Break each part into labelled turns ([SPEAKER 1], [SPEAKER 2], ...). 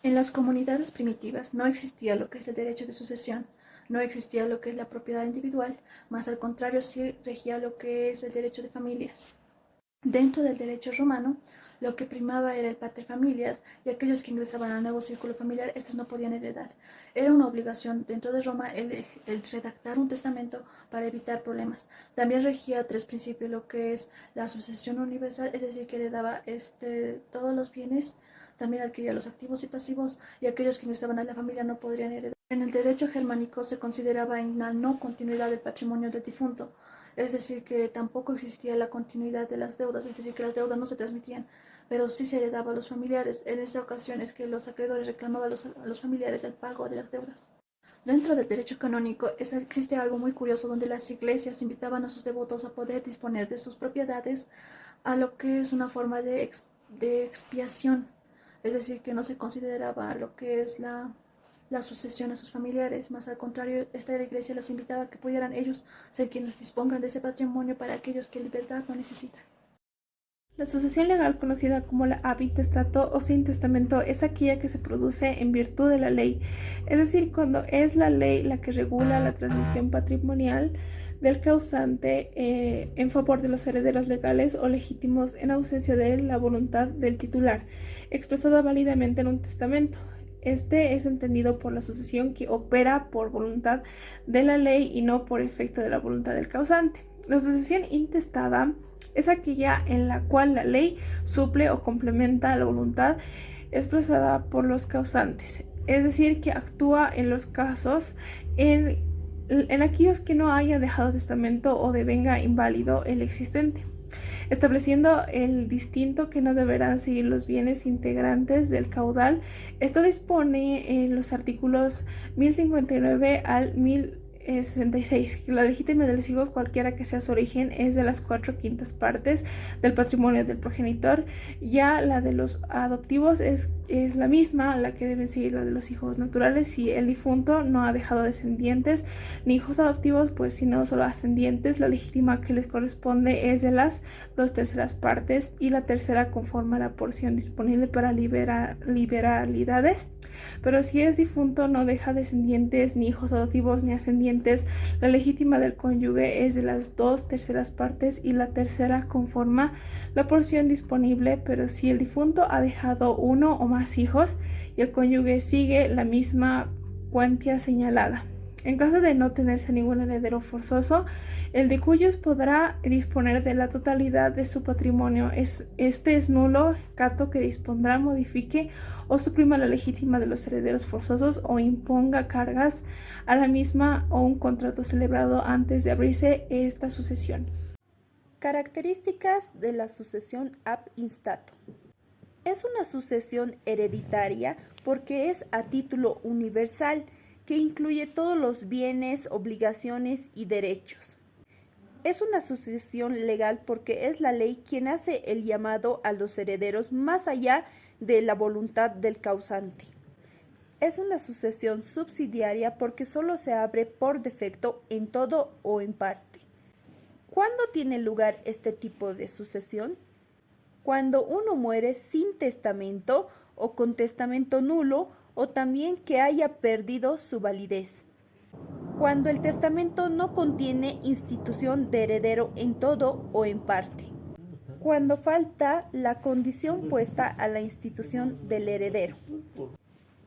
[SPEAKER 1] En las comunidades primitivas no existía lo que es el derecho de sucesión, no existía lo que es la propiedad individual, más al contrario sí regía lo que es el derecho de familias. Dentro del derecho romano, lo que primaba era el pater familias y aquellos que ingresaban al nuevo círculo familiar, estos no podían heredar. Era una obligación dentro de Roma el redactar un testamento para evitar problemas. También regía tres principios, lo que es la sucesión universal, es decir, que heredaba todos los bienes, también adquiría los activos y pasivos, y aquellos que ingresaban a la familia no podrían heredar. En el derecho germánico se consideraba la no continuidad del patrimonio del difunto, es decir, que tampoco existía la continuidad de las deudas, es decir, que las deudas no se transmitían, pero sí se heredaba a los familiares. En esta ocasión es que los acreedores reclamaban a los familiares el pago de las deudas. Dentro del derecho canónico existe algo muy curioso donde las iglesias invitaban a sus devotos a poder disponer de sus propiedades a lo que es una forma de expiación, es decir, que no se consideraba lo que es la sucesión a sus familiares, más al contrario, esta iglesia les invitaba a que pudieran ellos ser quienes dispongan de ese patrimonio para aquellos que en libertad no necesitan.
[SPEAKER 2] La sucesión legal conocida como la ab intestato o sin testamento es aquella que se produce en virtud de la ley, es decir, cuando es la ley la que regula la transmisión patrimonial del causante en favor de los herederos legales o legítimos en ausencia de la voluntad del titular, expresada válidamente en un testamento. Este es entendido por la sucesión que opera por voluntad de la ley y no por efecto de la voluntad del causante. La sucesión intestada es aquella en la cual la ley suple o complementa la voluntad expresada por los causantes, es decir, que actúa en los casos en aquellos que no haya dejado testamento o devenga inválido el existente, estableciendo el distinto que no deberán seguir los bienes integrantes del caudal. Esto dispone en los artículos 1059 al 1066. La legítima de los hijos, cualquiera que sea su origen, es de las 4/5 partes del patrimonio del progenitor. Ya la de los adoptivos es la misma, la que deben seguir la de los hijos naturales. Si el difunto no ha dejado descendientes ni hijos adoptivos, pues sino solo ascendientes, la legítima que les corresponde es de las 2/3 partes y la tercera conforma la porción disponible para liberalidades. Pero si es difunto no deja descendientes, ni hijos adoptivos, ni ascendientes, la legítima del cónyuge es de las 2/3 partes y la tercera conforma la porción disponible. Pero si el difunto ha dejado uno o más hijos y el cónyuge sigue la misma cuantía señalada. En caso de no tenerse ningún heredero forzoso, el de cuyos podrá disponer de la totalidad de su patrimonio. Este es nulo cato que dispondrá, modifique o suprima la legítima de los herederos forzosos o imponga cargas a la misma o un contrato celebrado antes de abrirse esta sucesión.
[SPEAKER 3] Características de la sucesión ab instato. Es una sucesión hereditaria porque es a título universal, que incluye todos los bienes, obligaciones y derechos. Es una sucesión legal porque es la ley quien hace el llamado a los herederos más allá de la voluntad del causante. Es una sucesión subsidiaria porque solo se abre por defecto en todo o en parte. ¿Cuándo tiene lugar este tipo de sucesión? Cuando uno muere sin testamento o con testamento nulo, o también que haya perdido su validez. Cuando el testamento no contiene institución de heredero en todo o en parte. Cuando falta la condición puesta a la institución del heredero.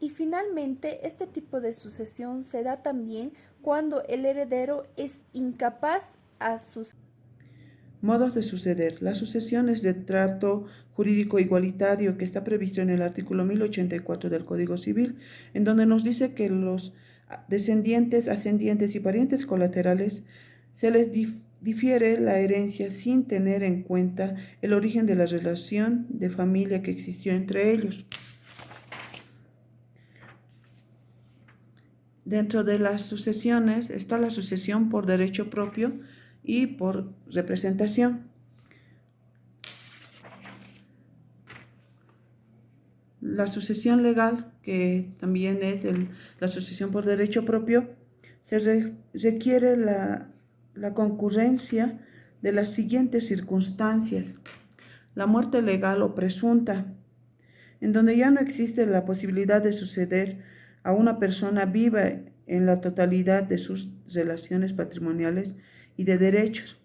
[SPEAKER 3] Y finalmente, este tipo de sucesión se da también cuando el heredero es incapaz a sus
[SPEAKER 4] Modos de suceder. La sucesión es de trato jurídico igualitario que está previsto en el artículo 1084 del Código Civil, en donde nos dice que los descendientes, ascendientes y parientes colaterales se les difiere la herencia sin tener en cuenta el origen de la relación de familia que existió entre ellos. Dentro de las sucesiones está la sucesión por derecho propio y por representación. La sucesión legal, que también es la sucesión por derecho propio, requiere la concurrencia de las siguientes circunstancias: la muerte legal o presunta, en donde ya no existe la posibilidad de suceder a una persona viva en la totalidad de sus relaciones patrimoniales y de derechos.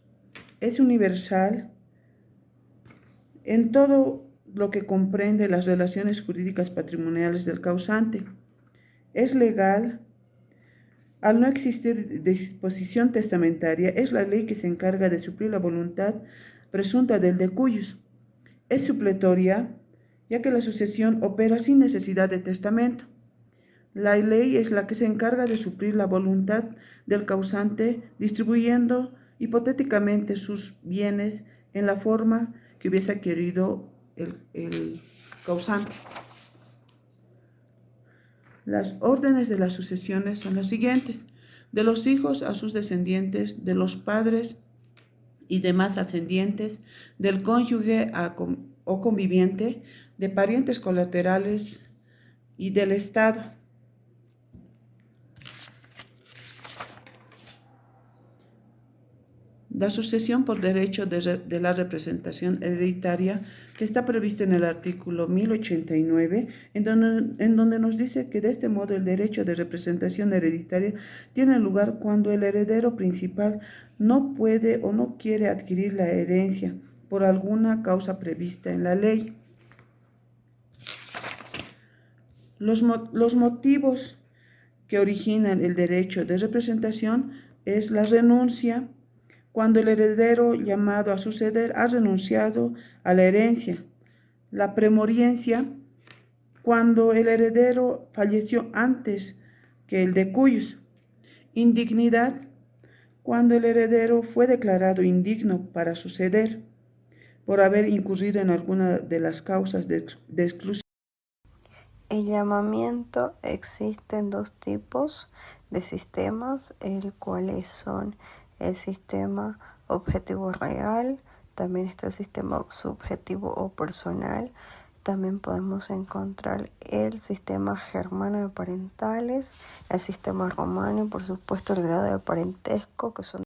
[SPEAKER 4] Es universal en todo lo que comprende las relaciones jurídicas patrimoniales del causante. Es legal. Al no existir disposición testamentaria, es la ley que se encarga de suplir la voluntad presunta del de cuyos. Es supletoria, ya que la sucesión opera sin necesidad de testamento. La ley es la que se encarga de suplir la voluntad del causante, distribuyendo hipotéticamente sus bienes en la forma que hubiese querido el causante. Las órdenes de las sucesiones son las siguientes: de los hijos a sus descendientes, de los padres y demás ascendientes, del cónyuge o conviviente, de parientes colaterales y del Estado. La sucesión por derecho de la representación hereditaria, que está previsto en el artículo 1089, en donde nos dice que de este modo el derecho de representación hereditaria tiene lugar cuando el heredero principal no puede o no quiere adquirir la herencia por alguna causa prevista en la ley. Los motivos que originan el derecho de representación es la renuncia, cuando el heredero llamado a suceder ha renunciado a la herencia; la premoriencia, cuando el heredero falleció antes que el de cuyos; indignidad, cuando el heredero fue declarado indigno para suceder por haber incurrido en alguna de las causas de exclusión.
[SPEAKER 5] El llamamiento: existen dos tipos de sistemas, el cuales son el sistema objetivo real, también está el sistema subjetivo o personal. También podemos encontrar el sistema germano de parentales, el sistema romano y por supuesto el grado de parentesco, que son